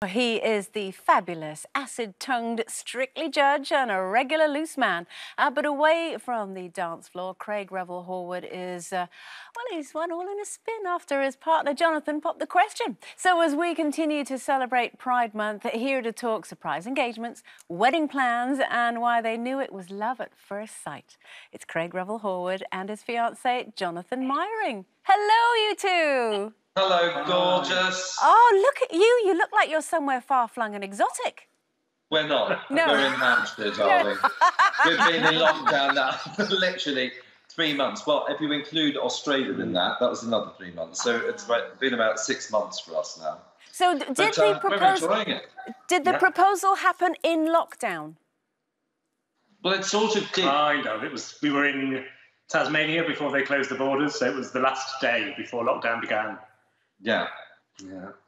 He is the fabulous, acid-tongued Strictly judge and a regular loose man. But away from the dance floor, Craig Revel Horwood is, well, he's one all in a spin after his partner Jonathan popped the question. So as we continue to celebrate Pride Month, here to talk surprise engagements, wedding plans and why they knew it was love at first sight. It's Craig Revel Horwood and his fiancée, Jonathan Myring. Hello, you two. Hello, gorgeous. Oh, look at you. You look like you're somewhere far-flung and exotic. We're not. No. We're in Hampshire, darling. We've been in lockdown now for literally 3 months. Well, if you include Australia in that, that was another 3 months. So it's been about 6 months for us now. So did the proposal happen in lockdown? Well, it sort of did. Kind of. We were in Tasmania before they closed the borders, so it was the last day before lockdown began. Yeah.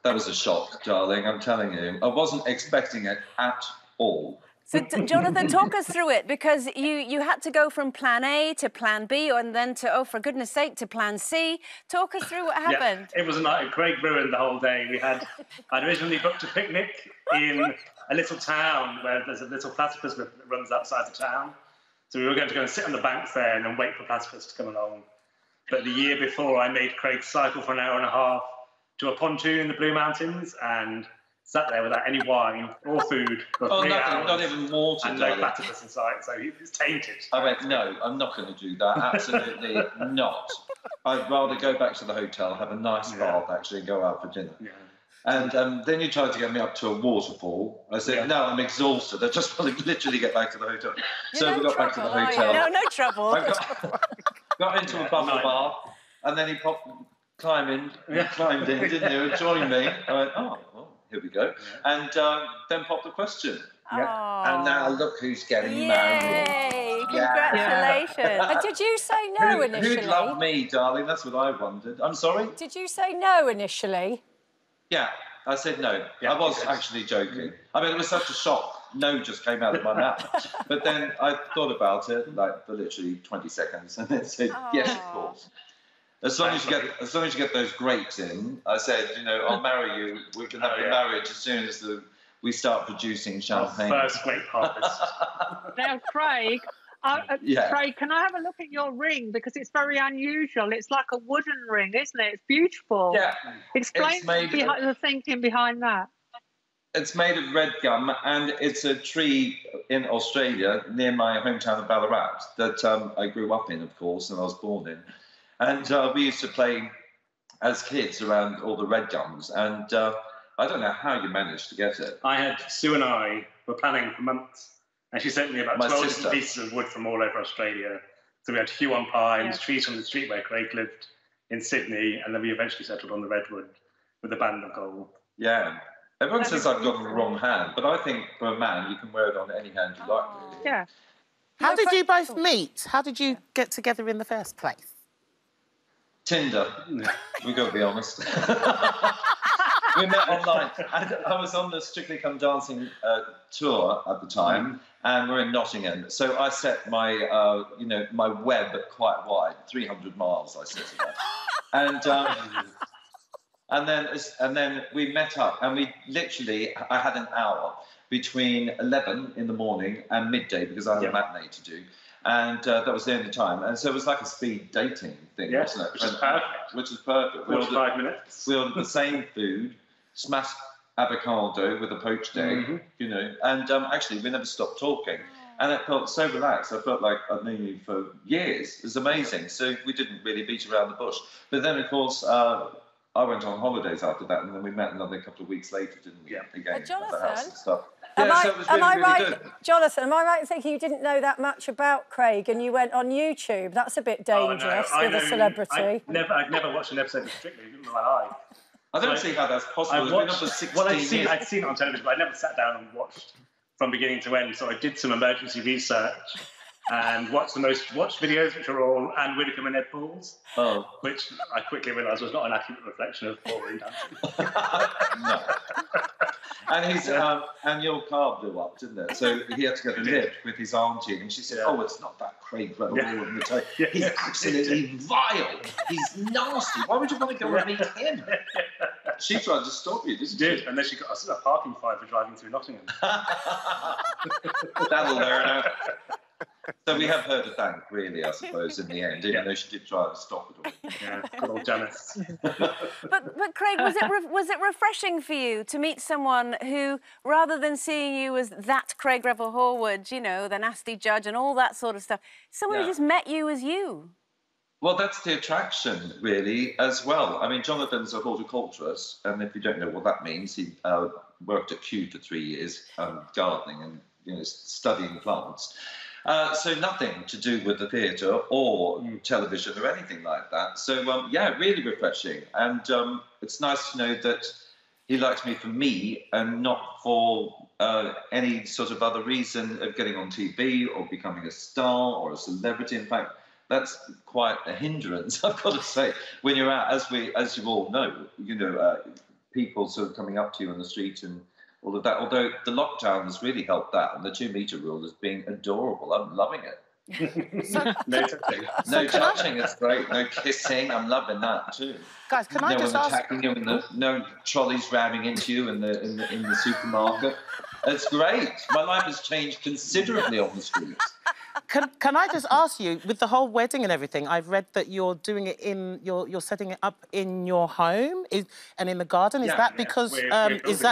That was a shock, darling, I'm telling you. I wasn't expecting it at all. So, Jonathan, talk us through it, because you had to go from plan A to plan B and then to, oh, for goodness sake, to plan C. Talk us through what happened. Yeah, it was a night. Craig ruined the whole day. I'd originally booked a picnic in a little town where there's a little platypus that runs outside the town. So we were going to go and sit on the banks there and then wait for platypus to come along. But the year before, I made Craig cycle for an hour and a half to a pontoon in the Blue Mountains and sat there without any wine or food for 3 hours. Not even water, and no platypus in sight, so he was tainted. I went, no, I'm not going to do that. Absolutely not. I'd rather go back to the hotel, have a nice bath, actually, and go out for dinner. Yeah. And then you tried to get me up to a waterfall. I said, no, I'm exhausted. I just want to literally get back to the hotel. So we got back to the hotel. No trouble. I got into a bubble bath, and then he climbed in, didn't he, and joined me. I went, oh, well, here we go. And then popped the question. Yeah. And now look who's getting married. Yay, congratulations. And did you say no initially? Who'd love me, darling? That's what I wondered. I'm sorry? Did you say no initially? Yeah, I said no. I was actually joking. I mean, it was such a shock. No just came out of my mouth. But then I thought about it, like, for literally 20 seconds, and then said, yes, of course. As long as you get those grapes in, I said, you know, I'll marry you. We can have the marriage as soon as we start producing champagne. First grape harvest. Now, Craig, Craig, can I have a look at your ring? Because it's very unusual. It's like a wooden ring, isn't it? It's beautiful. Yeah. Explain the thinking behind that. It's made of red gum, and it's a tree in Australia near my hometown of Ballarat that I grew up in, of course, and I was born in. And we used to play as kids around all the red gums, and I don't know how you managed to get it. Sue and I were planning for months, and she sent me about 12 different pieces of wood from all over Australia. So we had Huon pines, trees from the street where Craig lived in Sydney, and then we eventually settled on the redwood with a band of gold. Yeah. Everyone says I've got the wrong hand, but I think for a man, you can wear it on any hand you like, really. Yeah. How did you both meet? How did you get together in the first place? Tinder. We've got to be honest. We met online. And I was on the Strictly Come Dancing tour at the time, and we're in Nottingham. So I set my, my web quite wide, 300 miles, I set it at. And then we met up, and I had an hour between 11 in the morning and midday because I had a matinee to do. And that was the only time. And so it was like a speed dating thing, wasn't it? Which is perfect. 45 minutes. We ordered the same food, smashed avocado with a poached egg, you know, and actually we never stopped talking. And it felt so relaxed. I felt like I'd known you for years. It was amazing. So we didn't really beat around the bush. But then, of course, I went on holidays after that, and then we met another couple of weeks later, didn't we? Yeah. Again, at the house and stuff. Yeah, so it was really good. Jonathan, am I right in thinking you didn't know that much about Craig and you went on YouTube? That's a bit dangerous with a celebrity. I'd never watched an episode of Strictly in my life. I don't see how that's possible. I'd seen it on television, but I never sat down and watched from beginning to end. So I did some emergency research and watched the most watched videos, which are all Anne Widdecombe and Ed Balls, which I quickly realised was not an accurate reflection of ballroom dancing. No. And your car blew up, didn't it? So he had to go to live with his auntie, and she said, "Oh, it's not that Craig Revel Horwood. He's absolutely vile. He's nasty. Why would you want to go and meet him?" She tried to stop you, didn't she? Did, and then she got a parking fine for driving through Nottingham. That'll learn her. So we have her to thank, really, I suppose, in the end, even though she did try to stop it all. Yeah, good old Janice. But Craig, was it refreshing for you to meet someone who, rather than seeing you as that Craig Revel Horwood, you know, the nasty judge and all that sort of stuff, someone who just met you as you? Well, that's the attraction, really, as well. I mean, Jonathan's a horticulturist, and if you don't know what that means, he worked at Kew for 3 years, gardening and, you know, studying plants. So nothing to do with the theatre or television or anything like that. So, yeah, really refreshing. And it's nice to know that he likes me for me and not for any sort of other reason of getting on TV or becoming a star or a celebrity. In fact, that's quite a hindrance, I've got to say, when you're out, as you all know, you know, people sort of coming up to you on the street and all of that. Although the lockdown has really helped that, and the 2-metre rule is being adorable. I'm loving it. No touching. No touching, it's great. No kissing, I'm loving that too. Guys, can I just ask? No one attacking you, and no trolleys ramming into you in the supermarket. It's great. My life has changed considerably on the streets. Can I just ask you, with the whole wedding and everything, I've read that you're doing it you're setting it up in your home and in the garden. Is that because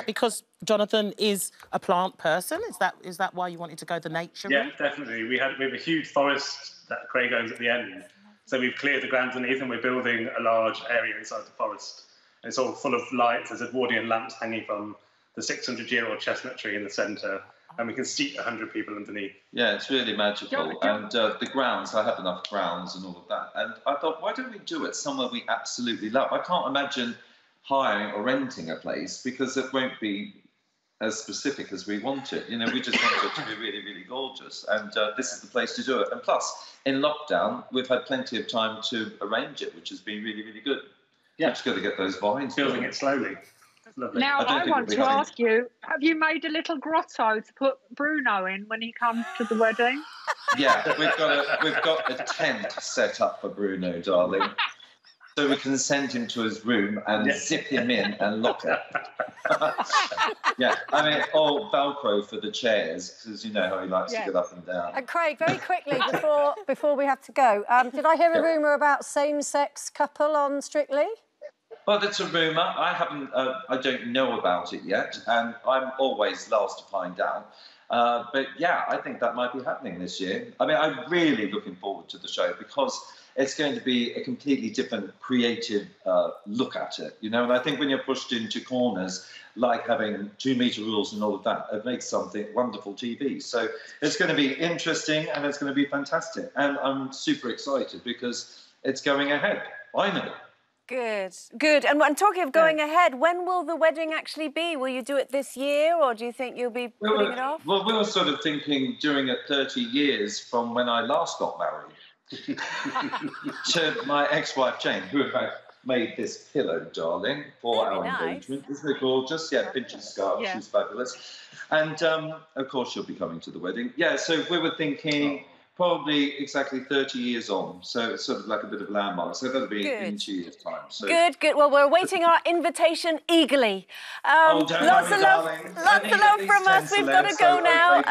because Jonathan is a plant person? Is that why you wanted to go the nature route? Yeah, definitely. We have a huge forest that Craig owns at the end, so we've cleared the ground underneath and we're building a large area inside the forest. And it's all full of lights. There's Edwardian lamps hanging from the 600-year-old chestnut tree in the centre. And we can seat 100 people underneath. Yeah, it's really magical. And the grounds, I have enough grounds and all of that. And I thought, why don't we do it somewhere we absolutely love? I can't imagine hiring or renting a place because it won't be as specific as we want it. You know, we just want it to be really, really gorgeous. And this is the place to do it. And plus, in lockdown, we've had plenty of time to arrange it, which has been really, really good. Yeah. We've just got to get those vines building it slowly. Lovely. Now, I want to ask you, have you made a little grotto to put Bruno in when he comes to the wedding? Yeah, we've got a tent set up for Bruno, darling. So we can send him to his room and zip him in and lock it. Yeah, I mean, all Velcro for the chairs, because you know how he likes to get up and down. And Craig, very quickly, before we have to go, did I hear a rumour about same-sex couple on Strictly? Well, it's a rumour. I don't know about it yet, and I'm always last to find out. But yeah, I think that might be happening this year. I mean, I'm really looking forward to the show because it's going to be a completely different creative look at it, you know. And I think when you're pushed into corners, like having 2-metre rules and all of that, it makes something wonderful TV. So it's going to be interesting and it's going to be fantastic. And I'm super excited because it's going ahead. I know. Good. And talking of going ahead, when will the wedding actually be? Will you do it this year, or do you think you'll be putting it off? Well, we were sort of thinking doing it 30 years from when I last got married to my ex-wife Jane, who in fact made this pillow, darling, for our engagement. Isn't it gorgeous? Yeah, Pinch's scarf. She's fabulous. And of course, she'll be coming to the wedding. Yeah, so we were thinking. Probably exactly 30 years on, so it's sort of like a bit of a landmark. So that'll be in 2 years' time. So. Good. Well, we're awaiting our invitation eagerly. Lots of love from us. We've got to go now.